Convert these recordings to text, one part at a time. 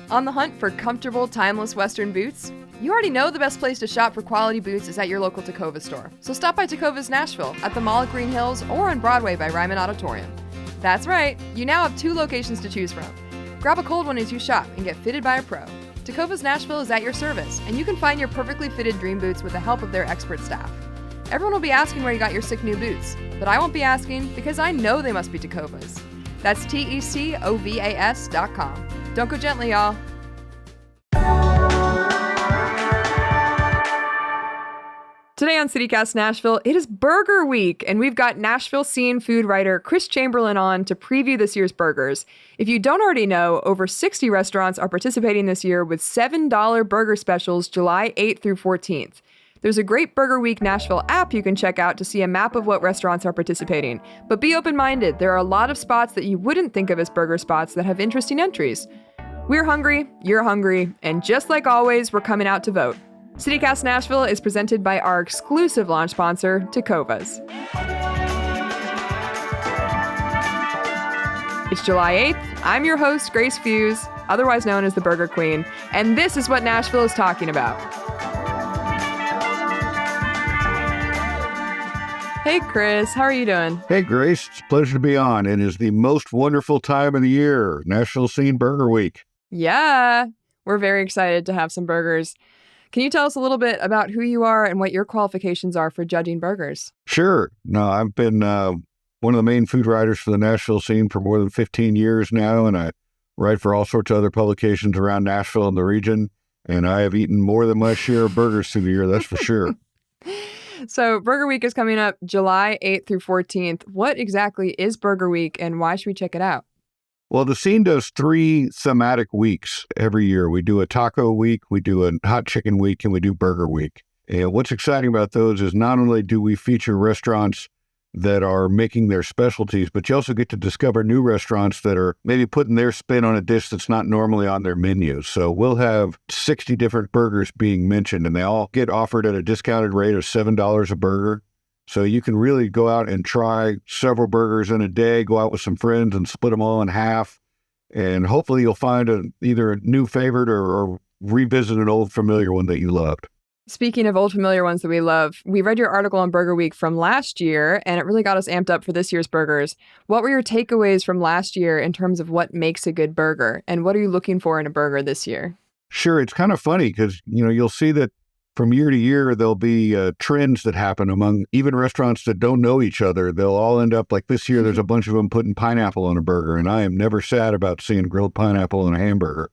On the hunt for comfortable, timeless Western boots? You already know the best place to shop for quality boots is at your local Tacova store. So stop by Tacova's Nashville, at the Mall at Green Hills, or on Broadway by Ryman Auditorium. That's right, you now have 2 locations to choose from. Grab a cold one as you shop and get fitted by a pro. Tacova's Nashville is at your service, and you can find your perfectly fitted dream boots with the help of their expert staff. Everyone will be asking where you got your sick new boots, but I won't be asking because I know they must be Tacovas. That's TECOVAS.com. Don't go gently, y'all. Today on CityCast Nashville, it is Burger Week, and we've got Nashville Scene food writer Chris Chamberlain on to preview this year's burgers. If you don't already know, over 60 restaurants are participating this year with $7 burger specials July 8th through 14th. There's a great Burger Week Nashville app you can check out to see a map of what restaurants are participating. But be open-minded, there are a lot of spots that you wouldn't think of as burger spots that have interesting entries. We're hungry, you're hungry, and just like always, we're coming out to vote. CityCast Nashville is presented by our exclusive launch sponsor, Tacovas. It's July 8th. I'm your host, Grace Fuse, otherwise known as the Burger Queen, and this is what Nashville is talking about. Hey, Chris, how are you doing? Hey, Grace, it's a pleasure to be on. It is the most wonderful time of the year, Nashville Scene Burger Week. Yeah, we're very excited to have some burgers. Can you tell us a little bit about who you are and what your qualifications are for judging burgers? Sure. No, I've been one of the main food writers for the Nashville Scene for more than 15 years now, and I write for all sorts of other publications around Nashville and the region, and I have eaten more than my share of burgers through the year, that's for sure. So Burger Week is coming up July 8th through 14th. What exactly is Burger Week, and why should we check it out? Well, the Scene does 3 thematic weeks every year. We do a taco week, we do a hot chicken week, and we do burger week. And what's exciting about those is not only do we feature restaurants that are making their specialties, but you also get to discover new restaurants that are maybe putting their spin on a dish that's not normally on their menu. So we'll have 60 different burgers being mentioned, and they all get offered at a discounted rate of $7 a burger. So you can really go out and try several burgers in a day, go out with some friends and split them all in half. And hopefully you'll find either a new favorite or revisit an old familiar one that you loved. Speaking of old familiar ones that we love, we read your article on Burger Week from last year, and it really got us amped up for this year's burgers. What were your takeaways from last year in terms of what makes a good burger? And what are you looking for in a burger this year? Sure. It's kind of funny because, you'll see that from year to year, there'll be trends that happen among even restaurants that don't know each other. They'll all end up like this year, there's a bunch of them putting pineapple on a burger, and I am never sad about seeing grilled pineapple in a hamburger.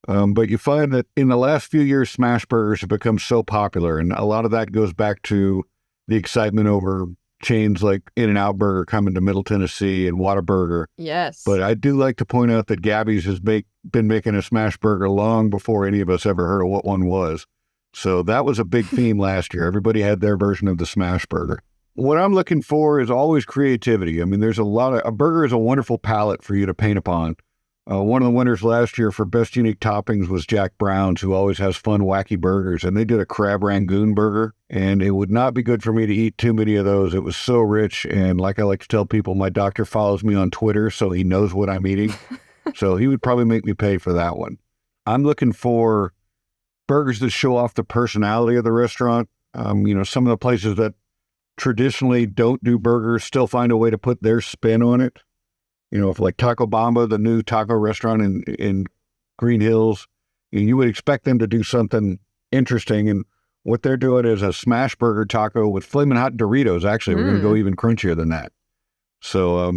But you find that in the last few years, smash burgers have become so popular, and a lot of that goes back to the excitement over chains like In-N-Out Burger coming to Middle Tennessee and Whataburger. Yes. But I do like to point out that Gabby's has been making a smash burger long before any of us ever heard of what one was. So that was a big theme last year. Everybody had their version of the smash burger. What I'm looking for is always creativity. I mean, a burger is a wonderful palette for you to paint upon. One of the winners last year for Best Unique Toppings was Jack Brown's, who always has fun, wacky burgers. And they did a crab rangoon burger, and it would not be good for me to eat too many of those. It was so rich. And like I like to tell people, my doctor follows me on Twitter, so he knows what I'm eating. So he would probably make me pay for that one. I'm looking for burgers that show off the personality of the restaurant. Some of the places that traditionally don't do burgers still find a way to put their spin on it. If like Taco Bamba, the new taco restaurant in Green Hills, you would expect them to do something interesting. And what they're doing is a smash burger taco with flaming hot Doritos. Actually, we're going to go even crunchier than that. So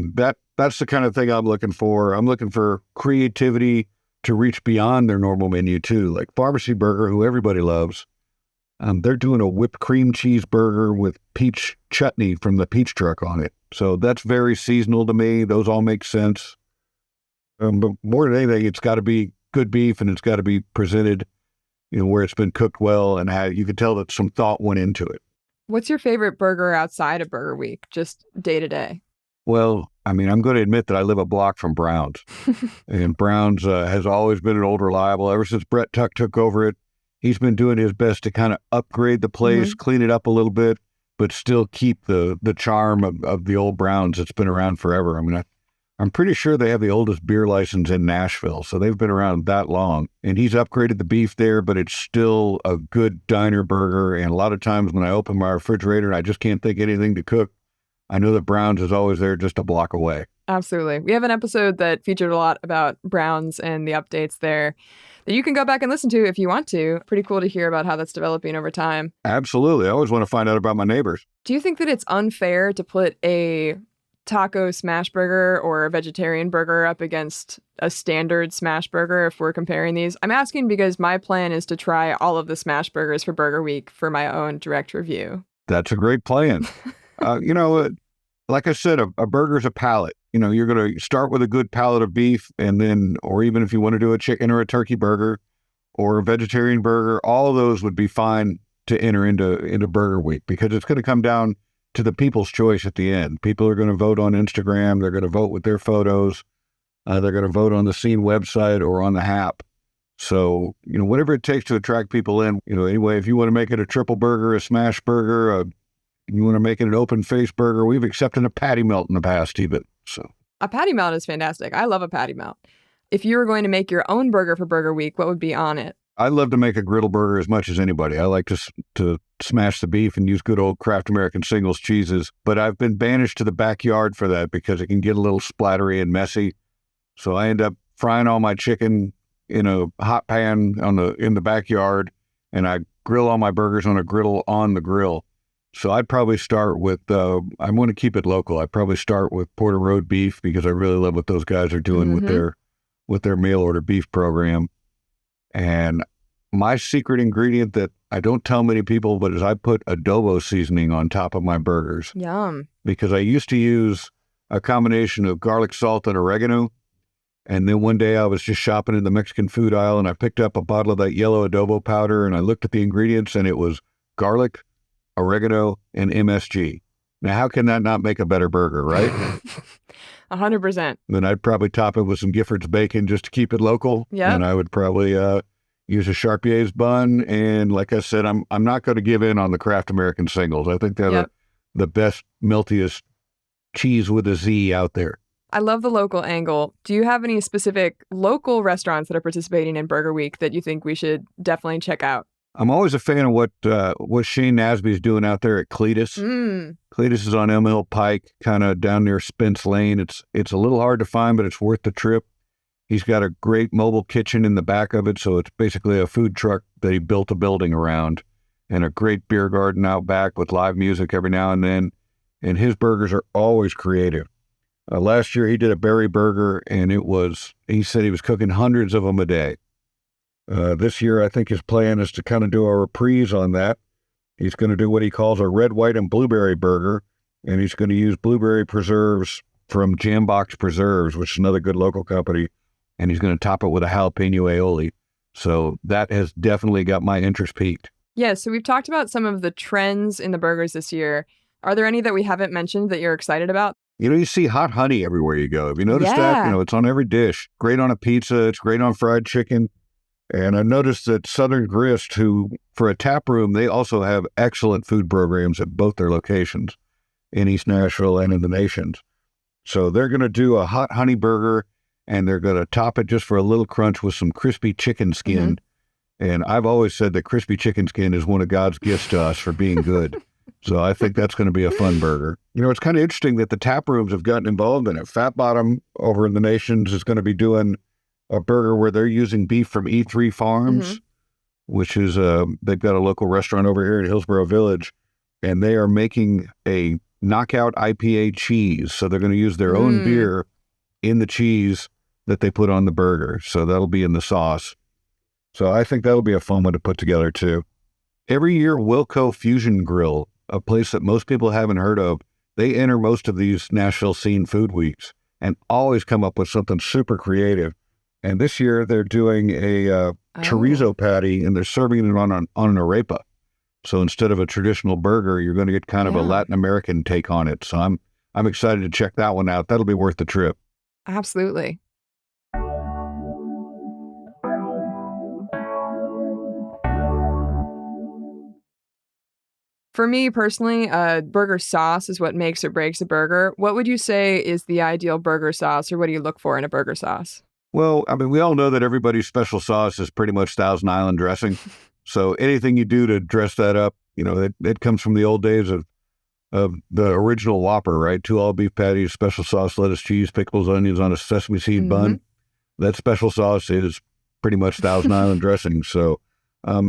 that's the kind of thing I'm looking for. I'm looking for creativity to reach beyond their normal menu too. Like Pharmacy Burger, who everybody loves, they're doing a whipped cream cheeseburger with peach chutney from the peach truck on it. So that's very seasonal to me. Those all make sense. But more than anything, it's got to be good beef, and it's got to be presented, where it's been cooked well, and you can tell that some thought went into it. What's your favorite burger outside of Burger Week, just day to day? Well, I'm going to admit that I live a block from Brown's, and Brown's has always been an old reliable. Ever since Brett Tuck took over it, he's been doing his best to kind of upgrade the place, clean it up a little bit, but still keep the charm of the old Brown's that's been around forever. I mean, I'm pretty sure they have the oldest beer license in Nashville, so they've been around that long. And he's upgraded the beef there, but it's still a good diner burger. And a lot of times when I open my refrigerator and I just can't think of anything to cook, I know that Brown's is always there just a block away. Absolutely. We have an episode that featured a lot about Browns and the updates there that you can go back and listen to if you want to. Pretty cool to hear about how that's developing over time. Absolutely. I always want to find out about my neighbors. Do you think that it's unfair to put a taco smash burger or a vegetarian burger up against a standard smash burger if we're comparing these? I'm asking because my plan is to try all of the smash burgers for Burger Week for my own direct review. That's a great plan. Like I said, a burger's a palate. You're going to start with a good palate of beef, and then, or even if you want to do a chicken or a turkey burger or a vegetarian burger, all of those would be fine to enter into Burger Week, because it's going to come down to the people's choice at the end. People are going to vote on Instagram. They're going to vote with their photos. They're going to vote on the Scene website or on the app. So, whatever it takes to attract people in, anyway, if you want to make it a triple burger, a smash burger, you want to make it an open face burger, we've accepted a patty melt in the past even. So a patty melt is fantastic. I love a patty melt. If you were going to make your own burger for Burger Week, what would be on it? I love to make a griddle burger as much as anybody. I like to smash the beef and use good old Kraft American Singles cheeses, but I've been banished to the backyard for that because it can get a little splattery and messy. So I end up frying all my chicken in a hot pan in the backyard, and I grill all my burgers on a griddle on the grill. So I'd probably start with, I want to keep it local. I'd probably start with Porter Road beef because I really love what those guys are doing with their mail order beef program. And my secret ingredient that I don't tell many people, but is I put adobo seasoning on top of my burgers. Yum. Because I used to use a combination of garlic, salt, and oregano. And then one day I was just shopping in the Mexican food aisle and I picked up a bottle of that yellow adobo powder and I looked at the ingredients and it was garlic, oregano, and MSG. Now, how can that not make a better burger, right? 100%. Then I'd probably top it with some Gifford's bacon just to keep it local. Yeah. And I would probably use a Charpier's bun. And like I said, I'm not going to give in on the Kraft American Singles. I think they're the best, meltiest cheese with a Z out there. I love the local angle. Do you have any specific local restaurants that are participating in Burger Week that you think we should definitely check out? I'm always a fan of what Shane Nasby's doing out there at Cletus. Cletus is on Elm Hill Pike, kind of down near Spence Lane. It's a little hard to find, but it's worth the trip. He's got a great mobile kitchen in the back of it, so it's basically a food truck that he built a building around, and a great beer garden out back with live music every now and then. And his burgers are always creative. Last year he did a berry burger, and he said he was cooking hundreds of them a day. This year, I think his plan is to kind of do a reprise on that. He's going to do what he calls a red, white, and blueberry burger, and he's going to use blueberry preserves from Jambox Preserves, which is another good local company, and he's going to top it with a jalapeno aioli. So that has definitely got my interest peaked. Yeah, so we've talked about some of the trends in the burgers this year. Are there any that we haven't mentioned that you're excited about? You see hot honey everywhere you go. Have you noticed that? It's on every dish. Great on a pizza. It's great on fried chicken. And I noticed that Southern Grist, who, for a tap room, they also have excellent food programs at both their locations in East Nashville and in the Nations. So they're going to do a hot honey burger, and they're going to top it just for a little crunch with some crispy chicken skin. And I've always said that crispy chicken skin is one of God's gifts to us for being good. So I think that's going to be a fun burger. It's kind of interesting that the tap rooms have gotten involved in it. Fat Bottom over in the Nations is going to be doing a burger where they're using beef from E3 Farms, which is they've got a local restaurant over here in Hillsborough Village, and they are making a knockout IPA cheese. So they're going to use their own beer in the cheese that they put on the burger. So that'll be in the sauce. So I think that'll be a fun one to put together too. Every year, Wilco Fusion Grill, a place that most people haven't heard of, they enter most of these Nashville Scene Food Weeks and always come up with something super creative. And this year they're doing a chorizo patty, and they're serving it on an arepa. So instead of a traditional burger, you're going to get kind of a Latin American take on it. So I'm excited to check that one out. That'll be worth the trip. Absolutely. For me personally, burger sauce is what makes or breaks a burger. What would you say is the ideal burger sauce, or what do you look for in a burger sauce? Well, I mean, we all know that everybody's special sauce is pretty much Thousand Island dressing. So anything you do to dress that up, it comes from the old days of the original Whopper, right? 2 all beef patties, special sauce, lettuce, cheese, pickles, onions on a sesame seed bun. That special sauce is pretty much Thousand Island dressing. So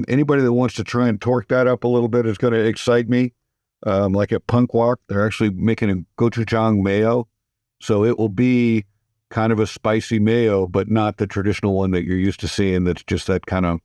anybody that wants to try and torque that up a little bit is going to excite me. Like at Punk Walk, they're actually making a gochujang mayo. So it will be kind of a spicy mayo, but not the traditional one that you're used to seeing. That's just that kind of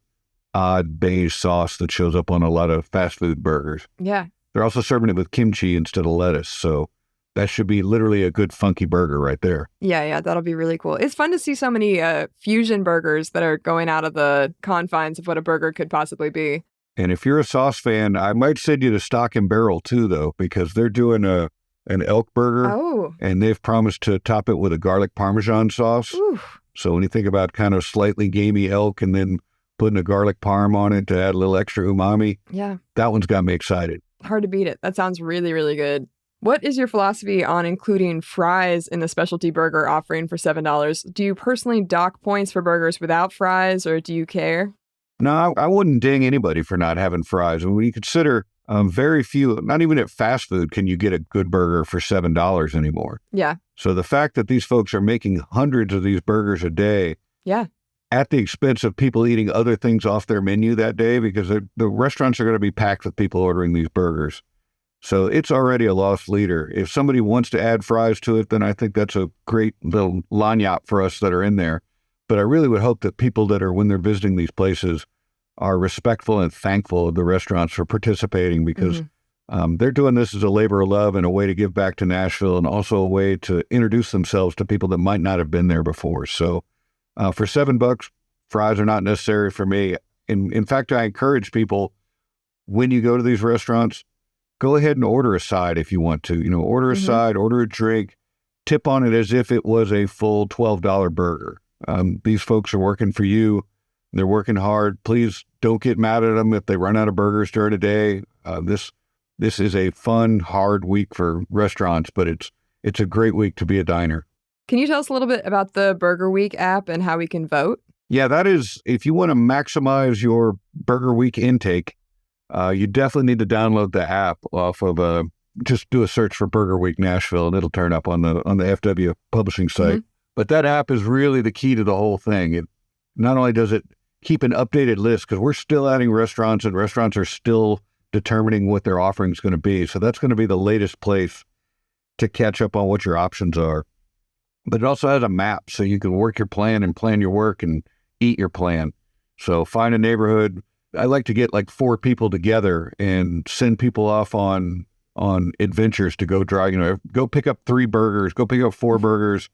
odd beige sauce that shows up on a lot of fast food burgers. Yeah. They're also serving it with kimchi instead of lettuce. So that should be literally a good funky burger right there. Yeah, that'll be really cool. It's fun to see so many fusion burgers that are going out of the confines of what a burger could possibly be. And if you're a sauce fan, I might send you to Stock and Barrel too, though, because they're doing an elk burger. Oh. And they've promised to top it with a garlic Parmesan sauce. Ooh. So when you think about kind of slightly gamey elk and then putting a garlic parm on it to add a little extra umami, Yeah. that one's got me excited. Hard to beat it. That sounds really, really good. What is your philosophy on including fries in the specialty burger offering for $7? Do you personally dock points for burgers without fries, or do you care? No, I wouldn't ding anybody for not having fries. And when you consider very few, not even at fast food, can you get a good burger for $7 anymore. Yeah. So the fact that these folks are making hundreds of these burgers a day, Yeah. at the expense of people eating other things off their menu that day, because the restaurants are going to be packed with people ordering these burgers. So it's already a lost leader. If somebody wants to add fries to it, then I think that's a great little lagniappe for us that are in there. But I really would hope that people that are, when they're visiting these places, are respectful and thankful of the restaurants for participating, because they're doing this as a labor of love and a way to give back to Nashville, and also a way to introduce themselves to people that might not have been there before. So for $7, fries are not necessary for me. In fact, I encourage people, when you go to these restaurants, go ahead and order a side if you want to. Order a side, order a drink, tip on it as if it was a full $12 burger. These folks are working for you. They're working hard. Please don't get mad at them if they run out of burgers during the day. This is a fun, hard week for restaurants, but it's a great week to be a diner. Can you tell us a little bit about the Burger Week app and how we can vote? Yeah, that is, if you want to maximize your Burger Week intake, you definitely need to download the app off of just do a search for Burger Week Nashville, and it'll turn up on the FW publishing site. But that app is really the key to the whole thing. It not only does it keep an updated list, because we're still adding restaurants, and restaurants are still determining what their offering is going to be. So that's going to be the latest place to catch up on what your options are. But it also has a map, so you can work your plan and plan your work and eat your plan. So find a neighborhood. I like to get like 4 people together and send people off on adventures to go drive, go pick up 3 burgers, go pick up 4 burgers.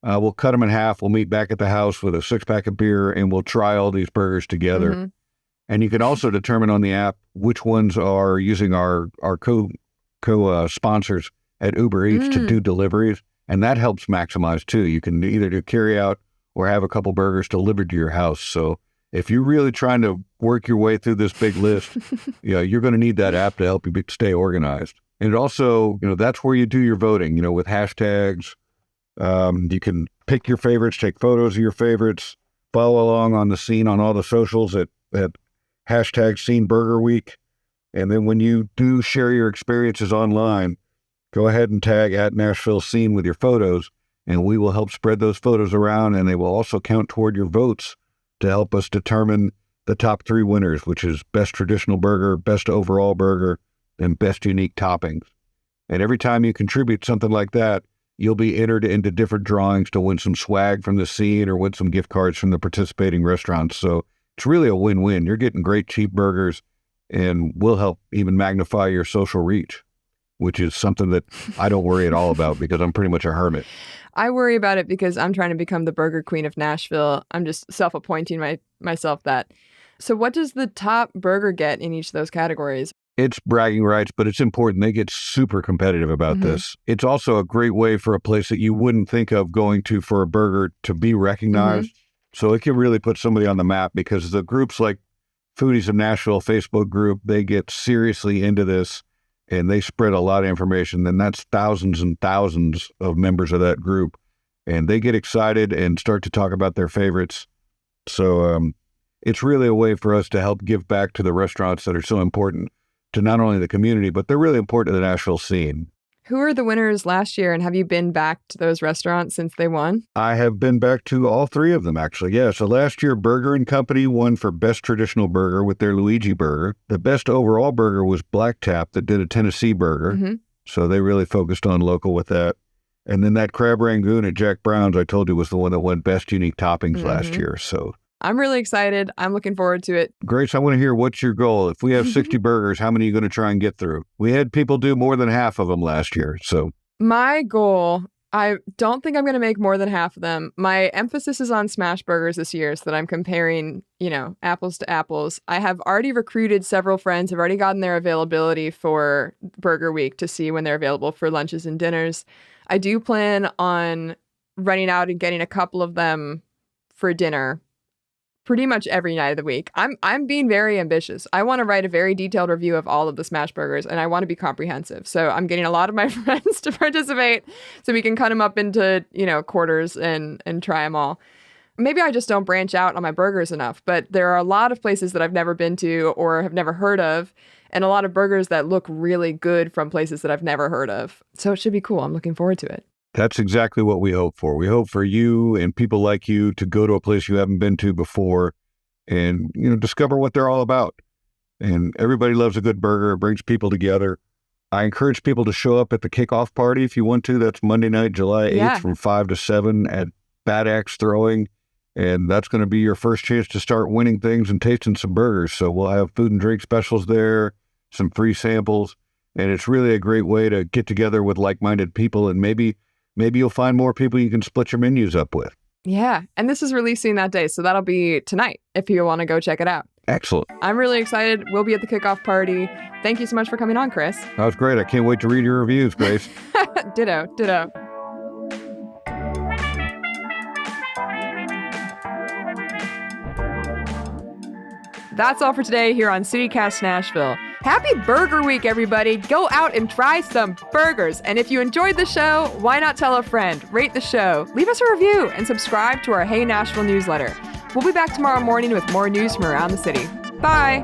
We'll cut them in half. We'll meet back at the house with a 6-pack of beer, and we'll try all these burgers together. And you can also determine on the app which ones are using our co-sponsors at Uber Eats to do deliveries. And that helps maximize too. You can either do carry out or have a couple burgers delivered to your house. So if you're really trying to work your way through this big list, you're going to need that app to help you stay organized. And it also, that's where you do your voting, with hashtags. You can pick your favorites, take photos of your favorites, follow along on the scene on all the socials at hashtag Scene Burger Week. And then when you do share your experiences online, go ahead and tag at Nashville Scene with your photos, and we will help spread those photos around, and they will also count toward your votes to help us determine the top 3 winners, which is best traditional burger, best overall burger, and best unique toppings. And every time you contribute something like that, you'll be entered into different drawings to win some swag from the scene or win some gift cards from the participating restaurants. So it's really a win-win. You're getting great cheap burgers, and we'll help even magnify your social reach, which is something that I don't worry at all about because I'm pretty much a hermit. I worry about it because I'm trying to become the burger queen of Nashville. I'm just self-appointing myself that. So what does the top burger get in each of those categories? It's bragging rights, but it's important. They get super competitive about this. It's also a great way for a place that you wouldn't think of going to for a burger to be recognized. So it can really put somebody on the map, because the groups like Foodies of Nashville Facebook group, they get seriously into this. and they spread a lot of information. And that's thousands and thousands of members of that group. And they get excited and start to talk about their favorites. So it's really a way for us to help give back to the restaurants that are so important to not only the community, but they're really important to the Nashville scene. Who are the winners last year, and have you been back to those restaurants since they won? I have been back to all three of them, actually. Yeah, so last year, Burger & Company won for Best Traditional Burger with their Luigi Burger. The best overall burger was Black Tap that did a Tennessee burger. Mm-hmm. So they really focused on local with that. And then that Crab Rangoon at Jack Brown's, I told you, was the one that won Best Unique Toppings last year. So I'm really excited. I'm looking forward to it. Grace, I want to hear, what's your goal? If we have 60 burgers, how many are you going to try and get through? We had people do more than half of them last year. So my goal, I don't think I'm going to make more than half of them. My emphasis is on smash burgers this year so that I'm comparing, apples to apples. I have already recruited several friends. I've already gotten their availability for Burger Week to see when they're available for lunches and dinners. I do plan on running out and getting a couple of them for dinner pretty much every night of the week. I'm being very ambitious. I want to write a very detailed review of all of the smash burgers, and I want to be comprehensive. So I'm getting a lot of my friends to participate so we can cut them up into, quarters and try them all. Maybe I just don't branch out on my burgers enough, but there are a lot of places that I've never been to or have never heard of, and a lot of burgers that look really good from places that I've never heard of. So it should be cool. I'm looking forward to it. that's exactly what we hope for. We hope for you and people like you to go to a place you haven't been to before and, discover what they're all about. And everybody loves a good burger. It brings people together. I encourage people to show up at the kickoff party if you want to. That's Monday night, July 8th from 5 to 7 at Bad Axe Throwing. And that's going to be your first chance to start winning things and tasting some burgers. So we'll have food and drink specials there, some free samples. And it's really a great way to get together with like-minded people. And maybe you'll find more people you can split your menus up with. Yeah. And this is releasing that day. So that'll be tonight if you want to go check it out. Excellent. I'm really excited. We'll be at the kickoff party. Thank you so much for coming on, Chris. That was great. I can't wait to read your reviews, Grace. Ditto. That's all for today here on CityCast Nashville. Happy Burger Week, everybody. Go out and try some burgers. And if you enjoyed the show, why not tell a friend? Rate the show, leave us a review, and subscribe to our Hey Nashville newsletter. We'll be back tomorrow morning with more news from around the city. Bye.